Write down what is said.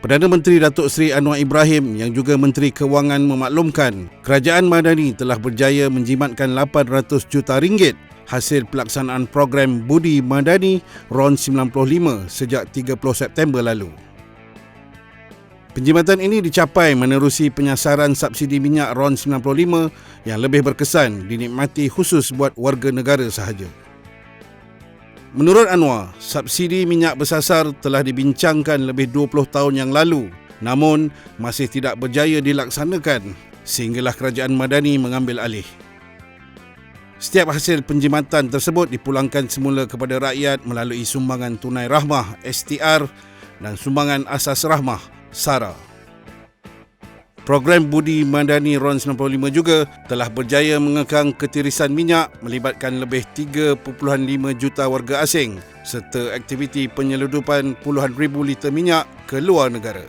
Perdana Menteri Datuk Seri Anwar Ibrahim yang juga Menteri Kewangan memaklumkan Kerajaan Madani telah berjaya menjimatkan 800 juta ringgit hasil pelaksanaan program Budi Madani RON 95 sejak 30 September lalu. Penjimatan ini dicapai menerusi penyasaran subsidi minyak RON 95 yang lebih berkesan dinikmati khusus buat warga negara sahaja. Menurut Anwar, subsidi minyak bersasar telah dibincangkan lebih 20 tahun yang lalu, namun masih tidak berjaya dilaksanakan sehinggalah Kerajaan Madani mengambil alih. Setiap hasil penjimatan tersebut dipulangkan semula kepada rakyat melalui sumbangan tunai rahmah STR dan sumbangan asas rahmah SARA. Program Budi Madani RON 95 juga telah berjaya mengekang ketirisan minyak melibatkan lebih 3.5 juta warga asing serta aktiviti penyeludupan puluhan ribu liter minyak ke luar negara.